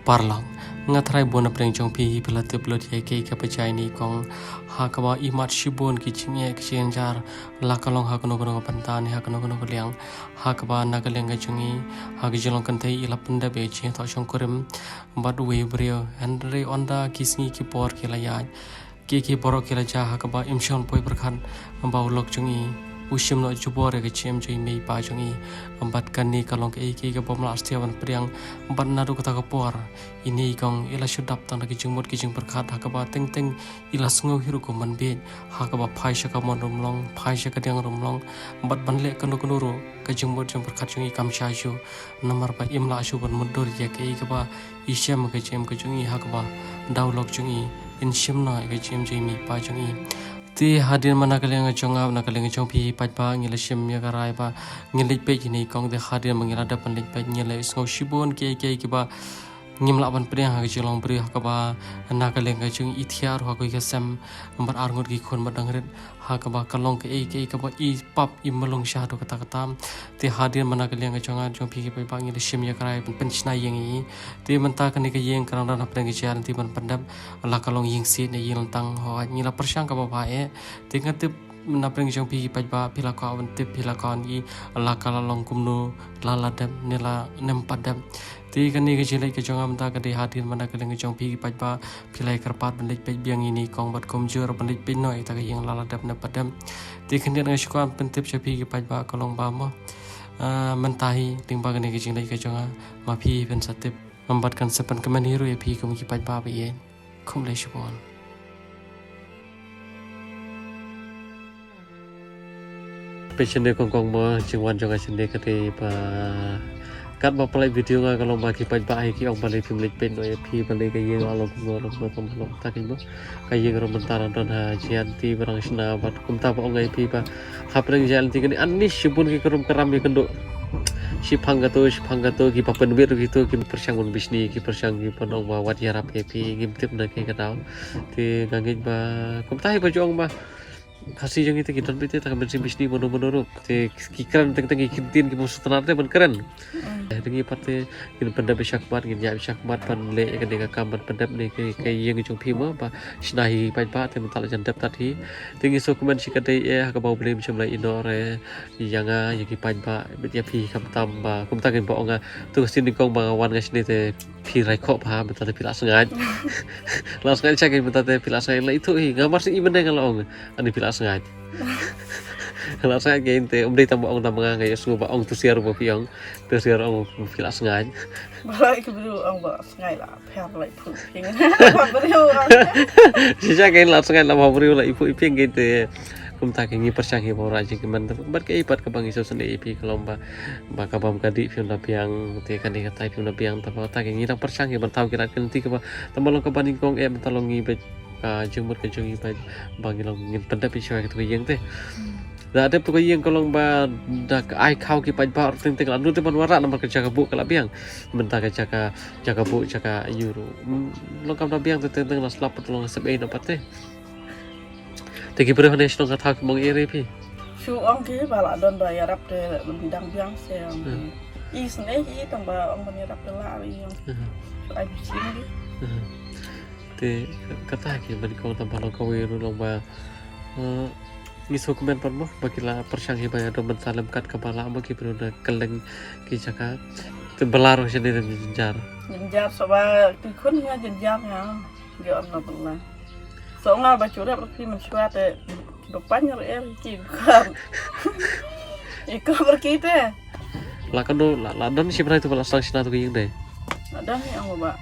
parlang ngatrai bona preng jong pi pelate pelot ye ke kapachai ni kong hakaba imat shibon ki chingye kchenjar lakalong hakono kono pantan hakono kono liang hakaba nagaleng ga chungi hagijolong kantai ila panda be chi to shong korim bad we brio andre onda kisni ki por ki laya ki boro ki la ja hakaba imshon poi berkhan ambau lok chungi ushim no jubore ke chem joi mei pa jongi ambat kanni kalong ke bom la stiawan priang ambat naru kata kapor ini kong ila shudap tang ki jungmot ki jung perkhat hakaba teng teng ila sngo hiru ko manbe hakaba phai shaka mon rumlong phai shaka diang rumlong ambat banle kanu ro ka jungmot jung perkhat jongi kam sha ju namar pa imla shu ban mudur ya ke ba ishem ke chem ke jongi hakaba daulok jongi inshim na ke chem joi mei pa jongi ti hadir mana kaleng chonga na kaleng chong pi patpa ngila shim ya garai ba ngilit pe ni kong de hadir mangila da pan lik pe ngila isngo shibon ke ba ngimla ban priang ha jilong pri ha ba na kaleng chung ithiar ha ko kesam ambar arngot ki khon badang ret ha ba kalong ke ba I pap I malong sha do kata kata ti hadir mana kaleng chonga chong pi pe ba ngila shim ya garai pen chna yengi ti menta kani ke yeng karang na preng chian ti ban pandap la kalong ying si ne ying tang ho ngila persang ka ba e ti ngatip na preng jong pi pa pila ka awan tip pila ka ni la kala long kumno la la dam nila nem padam ti kani ke jilai ke jong amta ka de hadir mana ka leng jong pi pa pilai karpat bandik pe biang ini kong bat komjur bandik pe noi ta ka yeng la la dam na padam ti kani ngai shkwan pentip chapi ke pa kalong ba mo mentahi ting ba kani ke jilai ke jong ma pi pen satip membat kan sepan kemen hiru ya pi kum ki pa ba ye kum le shbon Pechende kong mo chingwan jonga sinde kate pa kat ba play video nga kalong ba ki pa ki ong balai film lik pen no pi balai ka yeng along no kom ta ki mo ka yeng ro mentaran don ha jianti barang sna bat kum ta ba ong ai pi ba hapreng jianti kani anis shibun ki kerum keram ki kendo shipang gato ki papen wir gitu ki persyangun bisni ki persang ki ponong ba wat yarap pi ngimtip na ki kadau ti gangit ba kum ta ba jong ba kasih yang itu kita bete tak bersih bisni mono te kikran teng kintin ki musuh tenar te ban keren dengi parte kin pendap syakmat kin ya syakmat pan le kan de kambat pendap ne ke yang jong pi mo ba snahi pai pa te mental jandap tadi dengi so kuman sikadai ka bau blem chamlai inore yanga yaki pai pa bet ya pi kam tam ba kum ta kin ba onga tu sin kong ba wan ngas ni te pi rai kho pa betal pila sengat langsung aja kin betal pila sengat itu ngamar si ibn dengan long ani pila sengat kalau saya gente umri tambah ong tambah ngai su ba ong tu siar bo piong tu siar ong pila sengat balai ke bru ong ba sengai la pher lai phu ping bru sisa kain la sengat la bru la ipu iping gente kum ta ngi persang hi bora ji keman bat ke ipat ke bang iso sende ipi kelomba ba ka bam kadi film na piang te kan ni kata film na piang ta ta ngi tang persang hi ban tau kira kenti ke ba tambalong ke banding kong talong ngi bet ka jumur ke jungi ba bangilong ngin pendap iswa ke tu yeng te da ada tu yeng kolong ba da ai khau ki pa ba teng teng anu te ban wara nomor ke jaga bu kala biang menta ke jaga bu jaga euro long kam da biang te teng las lap long sebe no pate te ki bre hane shnong ka thak mong ere pi shu ong ki ba la don ba yarap te bendang biang se I sne I tang ba ong ban yarap te la ri ong ai bisin di te kata ki ban kong tam palong ka weru long ba ni dokumen pan mo bakila persang hi ba do mensalam kat kepala mo ki beruna keleng ki jaka te belaro sini dan jenjar soba tu kun nga jenjar nga yo na bala so nga ba chura ba ki men chua te do panyar ki kan iko berkite la kando la dan si bra itu bala sang sina tu yeng de ada ni ang ba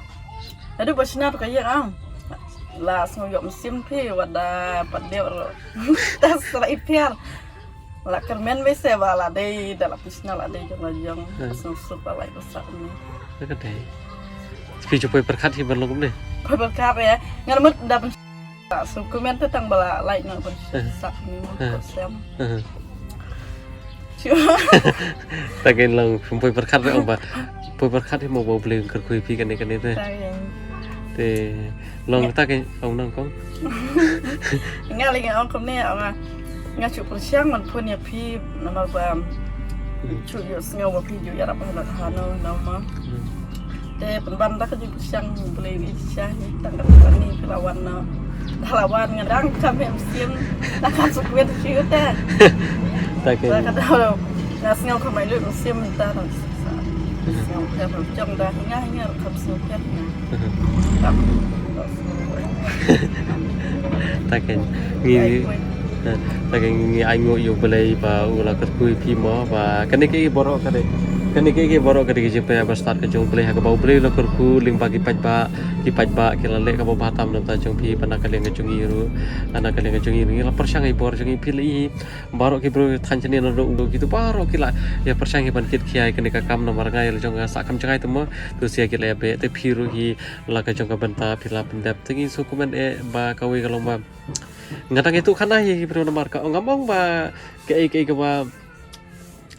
ada ba sina tu kaya ang la so yo mesim pi wada padeo tas la ipiar la kermen be se bala de dalam pisna la de jong so super la besar ni ka de pi jo poi perkhat hi ban longum de poi berkat ya ngarmut dapat so komen te tang bala lai na ban sak ni mo sem takin long poi perkhat re ong ba poi perkhat hi mo bo bleng ker kui pi kan ni te te long ta ke ông nang kong nga li nga kom ne nga chu persiang man pun ya pi nama ba chu yo snga wa pi yo ya ra pa na no ma Te penban dah kerja siang boleh bisa tangkap tani lawan ngadang kami musim akan sukuet ciut teh. Tak Saya kan. kata nas ngau kemai lu musim ta ngau teh jom dah hingga kam sukuet. Tak kan. Ni tak kan ni ai ngồi dùng beli ba ulah kerkui pi mo ba kan ni borok kade. Kan ni borok kade je pe ba start ke jong beli ha ka bau beli lo kerku ling bagi paj ba kila le ka bau batam nam ta jong pi pana ka leng jong iru ana ka leng jong iru la persang ai bor jong pili borok ki bro than chani no do gitu borok kila ya persang ban kit khiai kan ka kam nomor ngai jong sa kam jangai tu mo tu sia kila be te phiru hi la ka jong ka banta pila pendap tingi sukumen e ba ka wi ka lomba ngatang itu kana hi bro nomor ka ngamong ba ke ba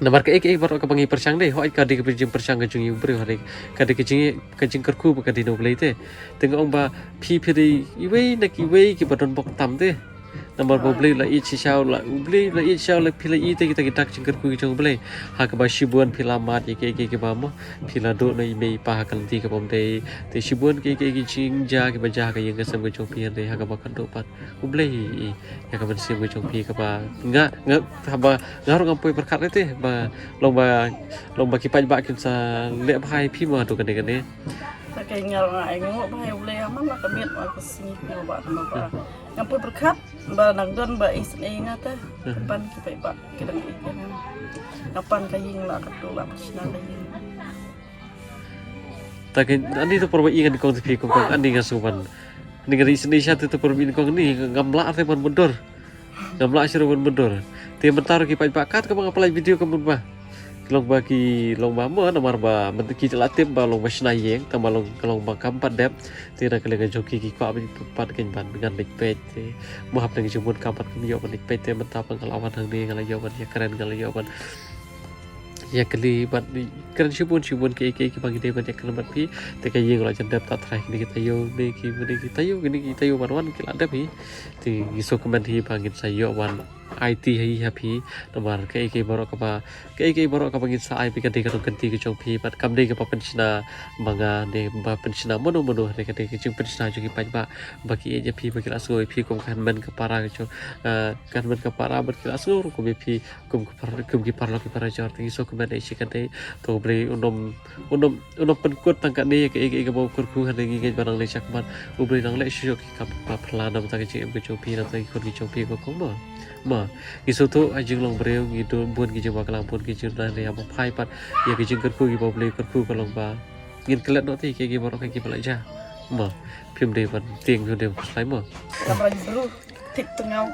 nomor ke baru ke bangi persang deh hoi ka di ke persang ke jungi bro hari ka di ke jing kerku ka di no blai te tengok ong ba phi di iwei nak iwei ki badon bok tam te nomor boblei la i chi shao la ublei la i shao la phila i te kita jing kerku ki jong blai ha ka ba shibuan phila mat ke ba mo phila do no i mei pa ha kan ti ka bom te shibuan ke jing ja ke ba ja ka yang ka sam ke jong pi de ha ka ba kan do pat ublei ya ka ban sim ke jong pi ka ba nga ba ngaru ngampoi berkat te ba lomba kipai ba kin sa le bhai phi ma to kan ne Tak kenal ngai ngau bahai boleh aman lah kami aku sini ba ba ngampoi berkat ba nang don ba is ingat teh ban kipai ba kedang ikan kapan kaying lah ketu lah pasna lagi. tak ani to porba ingan kong pi kong ani ngasuban ni ngari Indonesia tu porbi kong ni ngamla te ban mundur ngamla siru ban mundur te mentar kipai ba kat ka apply video kamun ba long ba mo nomor ba mentiki telatip ba long basna yeng ta malong kalong ba kampat dep te na kale joki ki ko abi pat ken ban dengan lik pet te mo hap nang jumun kampat ki yo ban lik pet te mentap pengalawan hang ni ngala yo ban ya keren ngala yo ban ya kali bat ni keren shibun ke bagi de ban ya keren bat pi te ka yeng la jandap ta thrai ni kita yo ni kita yo ban ki la dep hi te iso comment hi bangin sayo wan IT hi happy nomor ke borok ka bangin sa ai pi ka de ka ganti ke jong pi bat kam de ka pensiona manga de ba pensiona mono de ka de ke jing pensiona jogi pa ba bagi je pi bagi la soi pi kom kan men ka para ke kan men ka para bat ki la so ko be pi kom ki para jor tingi so komen e ka de to bre unom penkut tangka ni ke bau kurku han ngi barang le chak man ubre nang le shyo ki ka pa phla nam ta ke jing jong pi na ta ki jong pi ko ko ma isu tu ajing long breu gitu bun ki jeng baklang bun ki jeng dan ya phai pat ya ki jeng kerku ki boble kerku kalong ba ngin kelet no ti ke borok ki bala ja ma phim de ban tieng phim de slai ma Kamera dulu tik tengau.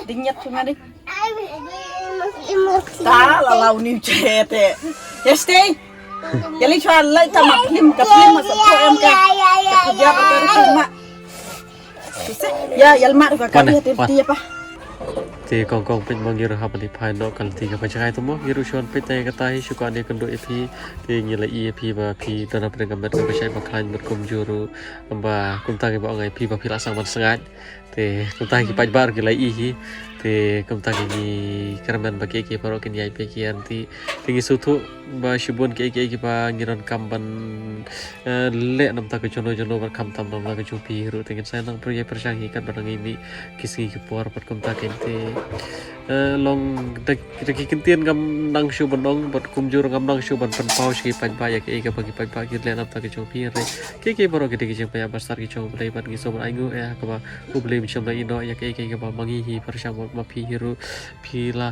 Dinyat cuma di. Ta la lau ni chete. Ya stay. Ya li chwa lai ta ma phim ka phim ma sa ko em ka. Ya ka ka ma. Ya yal ma ka ti apa. ti kong pin mong yiru ha bali phai no kal ti ka pa chai to mo yiru shon pe te ka tai shu ka ne kan do ep ti ngi la ep ba phi dana pre ka met ka pa chai ba klan met kum juru ba kum ta ke ba ngai phi ba phi la sang man sangat te kum ta ki pa bar ki la i hi te kum ta ki karaman ba ke paro kin yai pe ki anti ti su thu ba shibun ke ba ngiran kam ban le nam ta ka jono ba kam tam nam la ka chu pi ru te ngin sai nang pro ye persang hi kan ba ngi ni kisi ki por pat kum ta ken te long ki kintien gam nang shu bonong bot kum jur gam nang shu ban pan pau ki pan ba ya ke bagi pan ba ki le nam ta ka chu pi re ke baro ki jeng pa ya basar ki chu ble ban ki so ban aingu ya ka ba u ble mi chom la ino ya ke ba mangi hi persang ma phi hiru phi la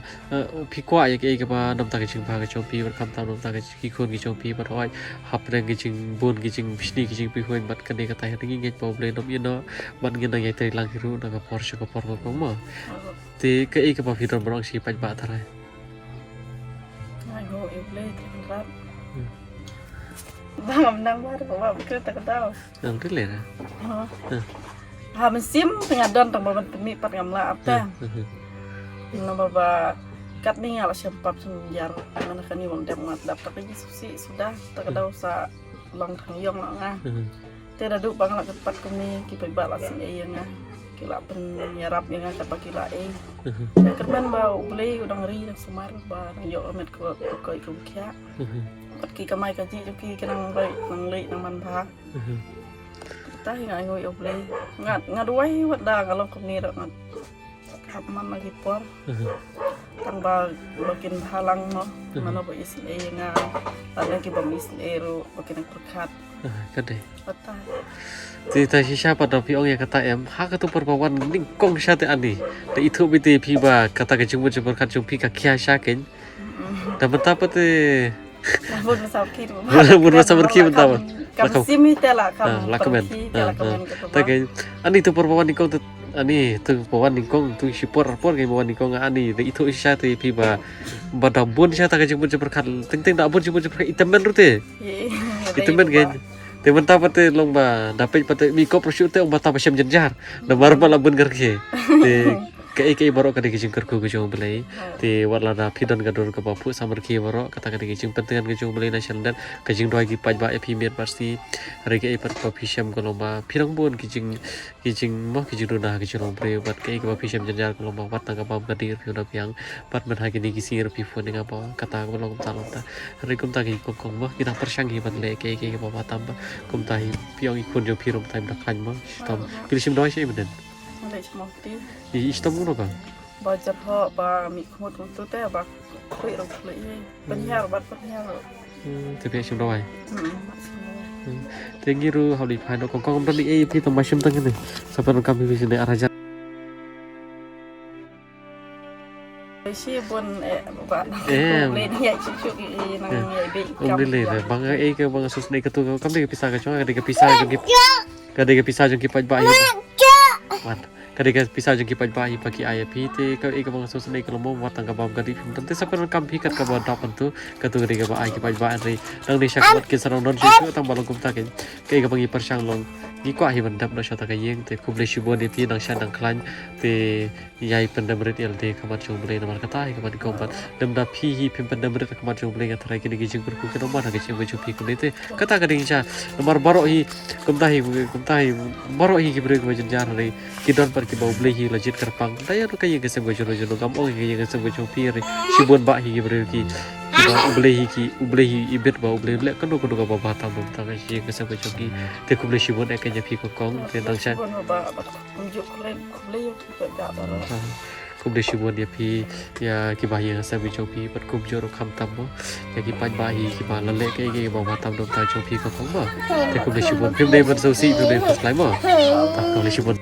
phi kwa ya ke ba nam ta ka jeng pa ka chu pi ban kam tam nam ta ka ki khon ki chu pi ba hoi hap reng ki jeng bun ki jeng bishni ki jeng pi hoin bat kan ne ka tai ringi nge pa ble nom ino ban ngi na ya tai lang hiru na ka por shu ka por ko ma te ke ba phi don barang si pa ba tharai Ai go e ble rat. Bang nang ba ko ba ke ta ka tau. nang le ra Ha mesim tengah don tang ban pemi pat ngamla apta. Nomor ba kat ni ala sempap senjar mana kan ni wang dem ngat dapat lagi sudah tak ada usah long thang yong nga. Te da du bang la kat kami ki pa ba la sin e nga. Kila pen nyarap nga kat kila e. Kerman ba boleh udang ri dan sumar ba yo amet ko ko kya. ปัดกี้ก็ไม่ก็จีจุกี้ก็นั่งเลยนั่งมันพักตาyang ngoi oblei ngat duai wada kalau kami rak ngat man lagi por tang ba bikin halang no mana ba isle nga tanda ki ba isle ro bikin perkat kan deh pata thì thầy siapa pada pi orang yang kata hak itu perbawan ning kong syate ani da itu bite pi ba kata ke jumbo berkat jumpi ka kia syakin dan betapa te Bun masa berki betapa kamu simi tela kamu lakamen tapi ani itu perbawan ning kong ani tu perbawan ning kong tu sipor ke perbawan ning kong ani da itu syate pi ba badam bun syate ke jumbo berkat ting da bun jumbo berkat itemen rute itemen kan teman tahu pate lomba dapat pate miko prosciutto ang bata pasyam jenjar na marmal abun garke te kai barok kadang kijing kerku kijing belai te warla na pidon gador ke bapu samar ki barok kata kadang kijing pentingan kijing belai nasional dan kijing dua ki paj ba epi mir pasti hari kai pat pasyam ke lomba pirang bun kijing mah kijing dona kijing lomba bat kai ke pasyam jenjar ke lomba wat tangga bam gadir piona piang pat men hagi ni kisir pi phone ni apa kata ko lom ta hari kum ta ki kong mah kita persanggi bat le kai ke bapa tambah kum ta piang ikun jo pirom time dak kan mah stom pilih doi sih beden Malay semati. Istom mo ka? Bajar ho ba mi khmut tu te ba khoi ro khoi penhyar bat penhyar. Tapi sim doi. Tengiru holi phano kong bali e pi to mashim tang ni. Sapan kam bi sine araja. Si bun ba. Le dia cucu nang ye be kam. Le bang e ke bang sus nei ketu kam de pisah ka chong ka pisah jong ki. Ka de pisah jong ki paj ba yo. Mat kadang pisah jengki paj bayi pagi ayah pite kau ika bang sos nei kalau mau watang ka bam kadi tentu sampai kam pikat ka bam dapan tu katu kadang ka ayah ki paj ba anri nang ni syakmat ke sarong non situ tang balong kum takin kai ka bang ipar sang long gi kwa hi bandap na syata ka yeng te kuble shibo ni pi nang shan nang klan te yai pendamret ld kamat jong ble namar kata hi kamat kompat dam da pi hi pim pendamret kamat jong ble ngatrai ki gi jeng berku ke nomor ga jeng baju pi kun te kata kadang cha nomor baro hi kum tahi baro hi ki bre ko jar ri kidon par ki bau ble hi lajit kerpang daya ro kay gesem go jono jono gam o kay gesem go jong pi ri shibon ba hi bre ki uble hi ibet ba uble ble kan ko ka ba ta bum ta ki gesem go jong ki te kuble shibon e kay pi ko kong te dang sha unjuk kuble ko ga baro kuble shibon dia pi ya ki ba hi gesem go jong pi pat kum joro kham tam mo ya ki paj ba hi ki ba la le kay ba tam dom ta jong pi ko kong ba te kuble shibon pim dei ban so si pim dei pas lai mo ta kuble shibon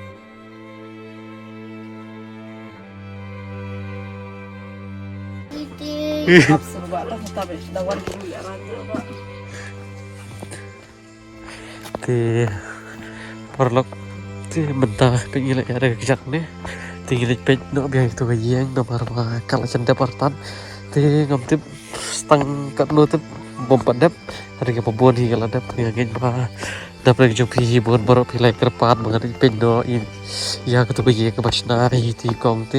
thì hoặc là thì mình ta tự nhiên lại ada kejak nih tinggi lepet no biar itu yang nomor kalau cendera partan thì ngam tip stang kat no tip bom padap hari ke pebon hi kalau dap ngin ba dap lagi jumpi bon borok pilai kerpat mengenai pendo in ya ketu ke ke basna hi ti kong ti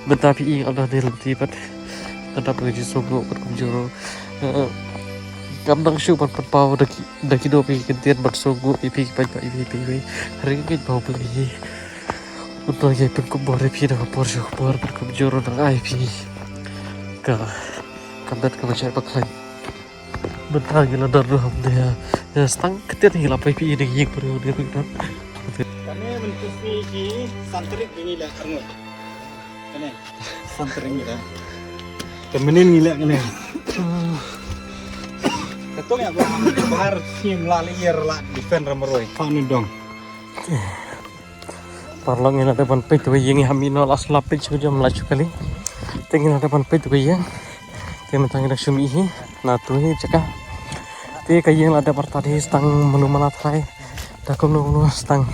benta pi Allah ni lenti pat kadap lagi sogo pat kumjuro gamdang shu pat pau daki do pi kentian bat sogo ipi pat ipi hari ke bau beli untuk ye pen kubor pi da por jo por pat kumjuro nang ai pi ka kamdat ka macam paklai benta gila darham dia ya stang ketian hila pi ini yek perlu dia kan kami mencuci ki santrik ini lah karena kene santrik ini dah kemenin gila kene ketong ya bahar sim lalier la defend ramroi fanu dong parlong ina depan pe tu yang hamino las lapik jam laju kali tingin depan pe tu yang teman tangin sumi hi na tu hi cakap te kayeng ada partadi stang menu manatrai da kom no stang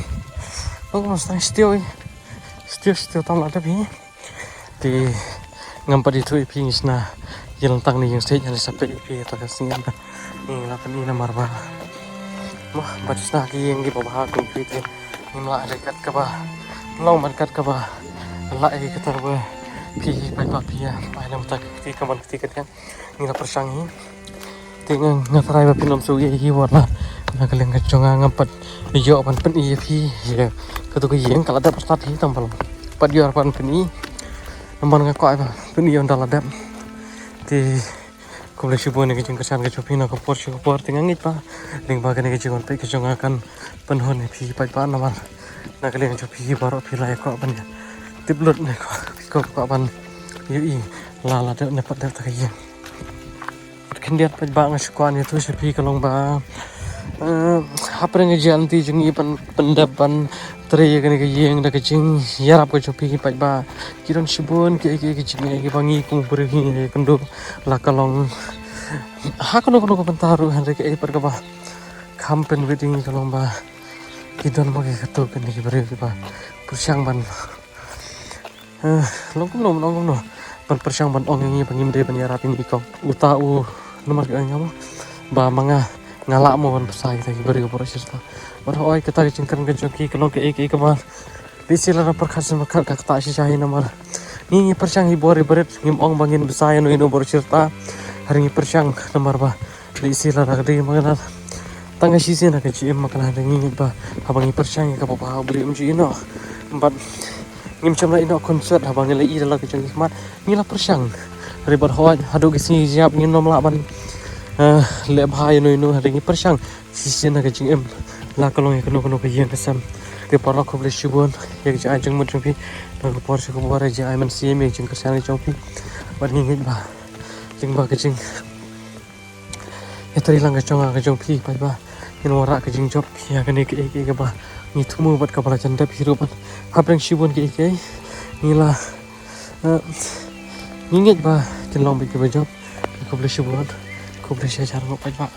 stang still tam ada bi te ngampa di tu pi isna yang tang ni yang stage yang sampai pi ta kasingan ni la kan ina marba mah batisna ki yang gi bawa ku pi te ni la dekat ka ba long man kat ka ba la ai ka tar ba pi pai pa pi ya pai nam tak ti ka man ti kan ni la persang hi ting ngatrai ba pinom su ye hi warna nakaleng ka chonga ngampat yo pan pen i pi ya ka tu ka yeng kala da persat hi tam balong pat yo pan pen i naman nga ko ai ba pen i on dala dam ti Kuble shibon ke jing kesan ke chopi na ko por tengah ngit pa ling ba ke jing on pe ke jong akan penhon ne phi pa na mar na ke ling chopi baro phi la ko ban tiblut ne ko ban yu i la de ne pat de ta ye ken dia pa ba ngas ko an tu chopi kalong ba hapre nge janti jing i pendapan tre ke yeng da ke jing yarap ke chopi pa ba kiron shibon ke jing ke bangi kung puri ke kendo la kalong hakono kono pentaru han reke e perkaba kampen wedding kalong ba kidon mo ke kato ke ni bare ba pusyang ban longkum no ban pusyang ban ong ngi bangim de ban yarap ni ko uta u nomor ke ngamo ba manga ngalak mo ban pesai ta bare ko porosista bar oi kata ke cingkan ke joki kalong ke ke ba bisila na perkhasan makar ka ta si shahi nomor ni pusyang hi bore bare ngim ong bangin besai no ino porosista hari ini persyang nomor ba di sila nak di mana tangga sisi nak cium makan hari ini ba abang persyang ka papa beli umji ino empat ngim cuma ino konsert abang nilai ida lagi jangan smart nila persyang hari berhawat hadu kisi siap ngin nom laban le bahaya no hari ini persyang sisi nak cium la kalong kono ke yang kesam ke para ko beli shibon yang jang mudung pi nak por se ko bore je ai man sim yang jing kesan chongpi ban ngin ba jing ba ke jing ya tadi lang ke jong pi pai ba in wara ke jing job ya ke ni ke ba ni thumu bat ka bala janda hirup hapreng shibon ke ni la ni nget ba kin long bi ke job ko ble shibon ko ble sha jar ko pai ba